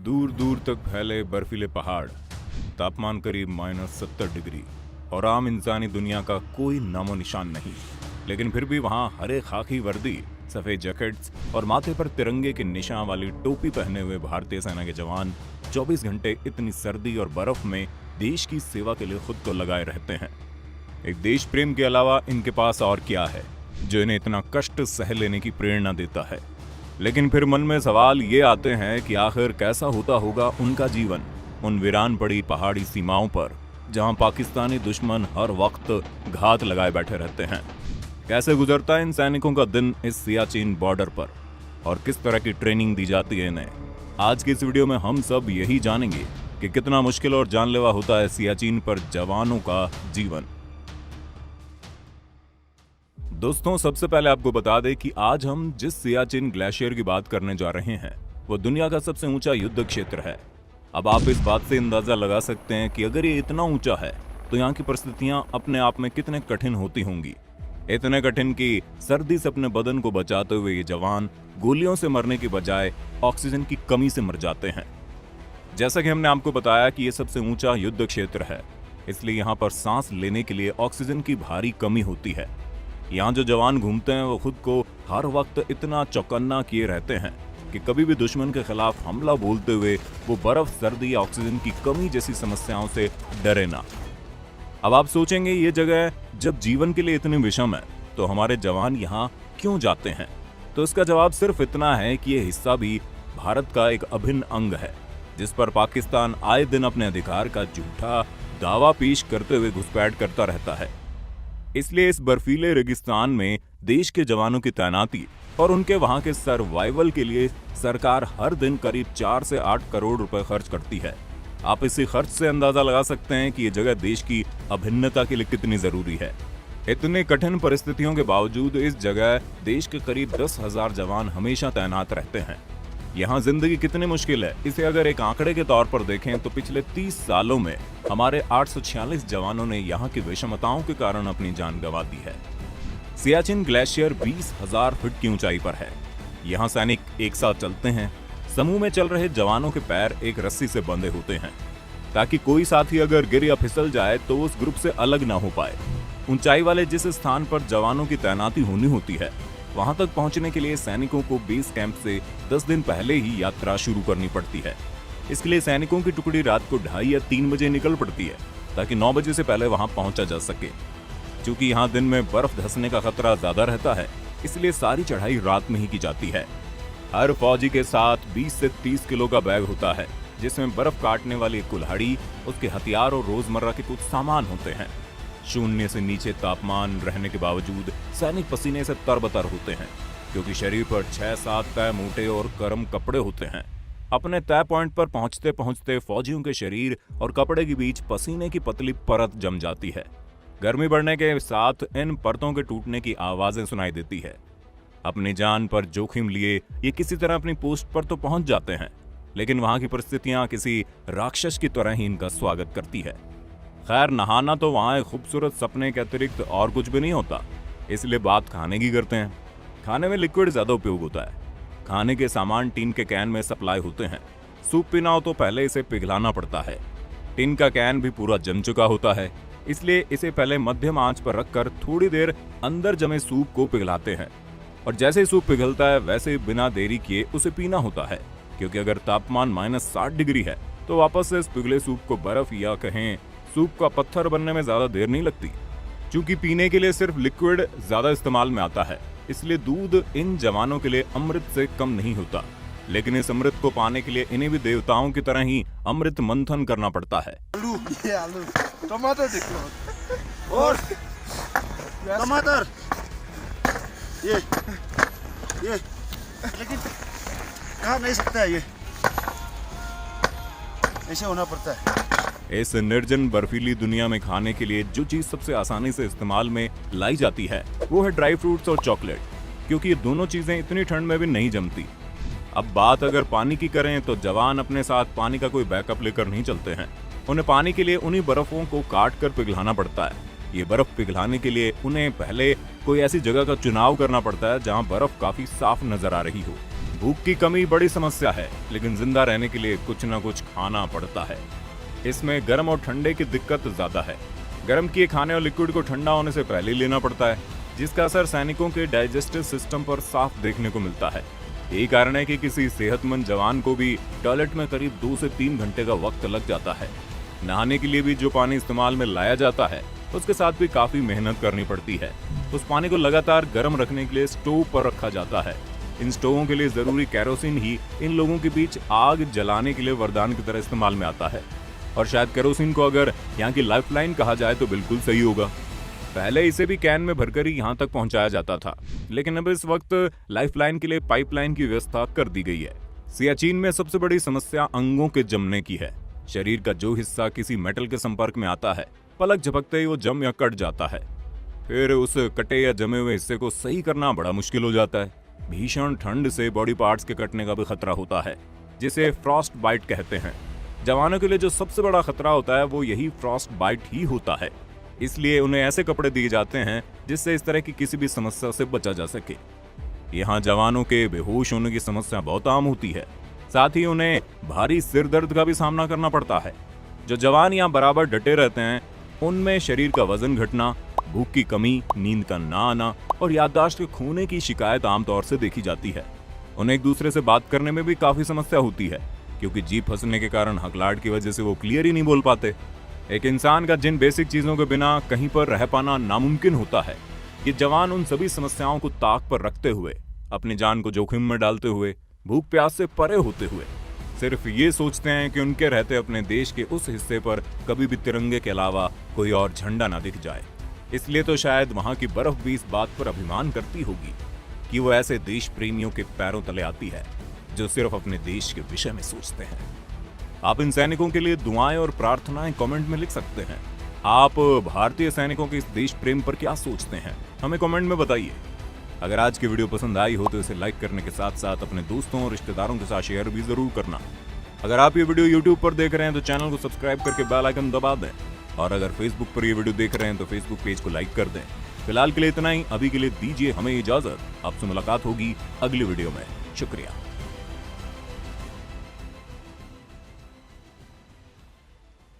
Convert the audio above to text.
दूर दूर तक फैले बर्फीले पहाड़, तापमान करीब -70 डिग्री और आम इंसानी दुनिया का कोई नामो निशान नहीं। लेकिन फिर भी वहाँ हरे खाकी वर्दी, सफेद जैकेट्स और माथे पर तिरंगे के निशान वाली टोपी पहने हुए भारतीय सेना के जवान 24 घंटे इतनी सर्दी और बर्फ में देश की सेवा के लिए खुद को लगाए रहते हैं। एक देश प्रेम के अलावा इनके पास और क्या है जो इन्हें इतना कष्ट सह लेने की प्रेरणा देता है। लेकिन फिर मन में सवाल ये आते हैं कि आखिर कैसा होता होगा उनका जीवन उन वीरान पड़ी पहाड़ी सीमाओं पर, जहां पाकिस्तानी दुश्मन हर वक्त घात लगाए बैठे रहते हैं। कैसे गुजरता है इन सैनिकों का दिन इस सियाचिन बॉर्डर पर और किस तरह की ट्रेनिंग दी जाती है इन्हें। आज की इस वीडियो में हम सब यही जानेंगे कि कितना मुश्किल और जानलेवा होता है सियाचिन पर जवानों का जीवन। दोस्तों, सबसे पहले आपको बता दें कि आज हम जिस सियाचिन ग्लेशियर की बात करने जा रहे हैं वो दुनिया का सबसे ऊंचा युद्ध क्षेत्र है। अब आप इस बात से अंदाजा लगा सकते हैं कि अगर ये इतना ऊंचा है तो यहाँ की परिस्थितियां अपने आप में कितने कठिन होती होंगी। इतने कठिन कि सर्दी से अपने बदन को बचाते हुए ये जवान गोलियों से मरने की बजाय ऑक्सीजन की कमी से मर जाते हैं। जैसा कि हमने आपको बताया कि ये सबसे ऊंचा युद्ध क्षेत्र है, इसलिए यहाँ पर सांस लेने के लिए ऑक्सीजन की भारी कमी होती है। यहाँ जो जवान घूमते हैं वो खुद को हर वक्त इतना चौकन्ना किए रहते हैं कि कभी भी दुश्मन के खिलाफ हमला बोलते हुए वो बर्फ, सर्दी या ऑक्सीजन की कमी जैसी समस्याओं से डरे ना। अब आप सोचेंगे ये जगह जब जीवन के लिए इतनी विषम है तो हमारे जवान यहाँ क्यों जाते हैं? तो इसका जवाब सिर्फ इतना है कि यह हिस्सा भी भारत का एक अभिन्न अंग है, जिस पर पाकिस्तान आए दिन अपने अधिकार का झूठा दावा पेश करते हुए घुसपैठ करता रहता है। इसलिए इस बर्फीले रेगिस्तान में देश के जवानों की तैनाती और उनके वहां के सर्वाइवल के लिए सरकार हर दिन करीब 4 से 8 करोड़ रुपए खर्च करती है। आप इसी खर्च से अंदाजा लगा सकते हैं कि ये जगह देश की अभिन्नता के लिए कितनी जरूरी है। इतने कठिन परिस्थितियों के बावजूद इस जगह देश के करीब 10,000 जवान हमेशा तैनात रहते हैं। यहाँ जिंदगी कितनी मुश्किल है, इसे अगर एक आंकड़े के तौर पर देखें तो पिछले 30 सालों में हमारे 846 जवानों ने यहाँ की विषमताओं के कारण अपनी जान गंवा दी है। सियाचिन ग्लेशियर 20,000 फीट की ऊंचाई पर है। यहाँ सैनिक एक साथ चलते हैं। समूह में चल रहे जवानों के पैर एक रस्सी से बंधे होते हैं ताकि कोई साथी अगर गिर या फिसल जाए तो उस ग्रुप से अलग ना हो पाए। ऊंचाई वाले जिस स्थान पर जवानों की तैनाती होनी होती है, वहां तक पहुंचने के लिए सैनिकों को बेस कैंप से 10 दिन पहले ही यात्रा शुरू करनी पड़ती है। इसके लिए सैनिकों की टुकड़ी रात को 2:30 या 3 बजे निकल पड़ती है ताकि 9 बजे से पहले वहां पहुंचा जा सके। क्योंकि यहाँ दिन में बर्फ धंसने का खतरा ज्यादा रहता है, इसलिए सारी चढ़ाई रात में ही की जाती है। हर फौजी के साथ 20 से 30 किलो का बैग होता है, जिसमें बर्फ काटने वाली कुल्हाड़ी, उसके हथियार और रोजमर्रा के कुछ सामान होते हैं। 0 से नीचे तापमान रहने के बावजूद सैनिक पसीने से तरबतर होते हैं, क्योंकि शरीर पर 6-7 तय मोटे और गर्म कपड़े होते हैं। अपने तय पॉइंट पर पहुंचते पहुंचते फौजियों के शरीर और कपड़े के बीच पसीने की पतली परत जम जाती है। गर्मी बढ़ने के साथ इन परतों के टूटने की आवाजें सुनाई देती है। अपनी जान पर जोखिम लिए ये किसी तरह अपनी पोस्ट पर तो पहुंच जाते हैं, लेकिन वहां की परिस्थितियां किसी राक्षस की तरह ही इनका स्वागत करती है। खैर, नहाना तो वहाँ एक खूबसूरत सपने के अतिरिक्त और कुछ भी नहीं होता, इसलिए बात खाने की करते हैं। खाने में लिक्विड ज्यादा उपयोग होता है। खाने के सामान टीन के कैन में सप्लाई होते हैं। सूप पीना हो तो पहले इसे पिघलाना पड़ता है। टीन का कैन भी पूरा जम चुका होता है, इसलिए इसे पहले मध्यम आंच पर रखकर थोड़ी देर अंदर जमे सूप को पिघलाते हैं, और जैसे ही सूप पिघलता है वैसे ही बिना देरी किए उसे पीना होता है, क्योंकि अगर तापमान -60 डिग्री है तो वापस से इस पिघले सूप को बर्फ या कहें सूप का पत्थर बनने में ज्यादा देर नहीं लगती। क्योंकि पीने के लिए सिर्फ लिक्विड ज्यादा इस्तेमाल में आता है, इसलिए दूध इन जवानों के लिए अमृत से कम नहीं होता। लेकिन इस अमृत को पाने के लिए इन्हें भी देवताओं की तरह ही अमृत मंथन करना पड़ता है। आलू, टमाटर देखो और टमाटर, ये लेकिन कहा नहीं सकता है, ये ऐसे होना पड़ता है। इस निर्जन बर्फीली दुनिया में खाने के लिए जो चीज सबसे आसानी से इस्तेमाल में लाई जाती है वो है ड्राई फ्रूट्स और चॉकलेट, क्योंकि ये दोनों चीजें इतनी ठंड में भी नहीं जमती। अब बात अगर पानी की करें तो जवान अपने साथ पानी का कोई बैकअप लेकर नहीं चलते हैं। उन्हें पानी के लिए उन्हीं बर्फों को काट कर पिघलाना पड़ता है। ये बर्फ पिघलाने के लिए उन्हें पहले कोई ऐसी जगह का चुनाव करना पड़ता है जहां बर्फ काफी साफ नजर आ रही हो। भूख की कमी बड़ी समस्या है, लेकिन जिंदा रहने के लिए कुछ न कुछ खाना पड़ता है। इसमें गर्म और ठंडे की दिक्कत ज्यादा है। गर्म किए खाने और लिक्विड को ठंडा होने से पहले ही लेना पड़ता है, जिसका असर सैनिकों के डाइजेस्टिव सिस्टम पर साफ देखने को मिलता है। यही कारण है कि किसी सेहतमंद जवान को भी टॉयलेट में करीब 2 से 3 घंटे का वक्त लग जाता है। नहाने के लिए भी जो पानी इस्तेमाल में लाया जाता है, उसके साथ भी काफी मेहनत करनी पड़ती है। उस पानी को लगातार गर्म रखने के लिए स्टोव पर रखा जाता है। इन स्टोवों के लिए जरूरी केरोसिन ही इन लोगों के बीच आग जलाने के लिए वरदान की तरह इस्तेमाल में आता है। और शायद केरोसिन को अगर यहाँ की लाइफलाइन कहा जाए तो बिल्कुल सही होगा। पहले इसे भी कैन में भरकर ही यहाँ तक पहुंचाया जाता था, लेकिन अब इस वक्त लाइफलाइन के लिए पाइपलाइन की व्यवस्था कर दी गई है। सियाचिन में सबसे बड़ी समस्या अंगों के जमने की है। शरीर का जो हिस्सा किसी मेटल के संपर्क में आता है, पलक झपकते ही वो जम या कट जाता है। फिर उस कटे या जमे हुए हिस्से को सही करना बड़ा मुश्किल हो जाता है। भीषण ठंड से बॉडी पार्ट्स के कटने का भी खतरा होता है, जिसे फ्रॉस्ट बाइट कहते हैं। जवानों के लिए जो सबसे बड़ा खतरा होता है वो यही फ्रॉस्ट बाइट ही होता है। इसलिए उन्हें ऐसे कपड़े दिए जाते हैं जिससे इस तरह की किसी भी समस्या से बचा जा सके। यहाँ जवानों के बेहोश होने की समस्या बहुत आम होती है। साथ ही उन्हें भारी सिर दर्द का भी सामना करना पड़ता है। जो जवान यहाँ बराबर डटे रहते हैं, उनमें शरीर का वजन घटना, भूख की कमी, नींद का ना आना और याददाश्त के खोने की शिकायत आमतौर से देखी जाती है। उन्हें एक दूसरे से बात करने में भी काफी समस्या होती है, क्योंकि जीभ फंसने के कारण हकलाहट की वजह से वो क्लियर ही नहीं बोल पाते। एक इंसान का जिन बेसिक चीजों के बिना कहीं पर रह पाना नामुमकिन होता है, ये जवान उन सभी समस्याओं को ताक पर रखते हुए, अपनी जान को जोखिम में डालते हुए, भूख प्यास से परे होते हुए सिर्फ ये सोचते हैं कि उनके रहते अपने देश के उस हिस्से पर कभी भी तिरंगे के अलावा कोई और झंडा ना दिख जाए। इसलिए तो शायद वहां की बर्फ भी इस बात पर अभिमान करती होगी कि वो ऐसे देश प्रेमियों के पैरों तले आती है जो सिर्फ अपने देश के विषय में सोचते हैं। आप इन सैनिकों के लिए दुआएं और प्रार्थनाएं कमेंट में लिख सकते हैं। आप भारतीय सैनिकों के इस देश प्रेम पर क्या सोचते हैं, हमें कमेंट में बताइए। अगर आज की वीडियो पसंद आई हो तो इसे लाइक करने के साथ साथ अपने दोस्तों और रिश्तेदारों के साथ शेयर भी जरूर करना। अगर आप ये वीडियो YouTube पर देख रहे हैं तो चैनल को सब्सक्राइब करके बेल आइकन दबा दें, और अगर फेसबुक पर ये वीडियो देख रहे हैं तो फेसबुक पेज को लाइक कर दें। फिलहाल के लिए इतना ही। अभी के लिए दीजिए हमें इजाजत। आपसे मुलाकात होगी अगली वीडियो में। शुक्रिया।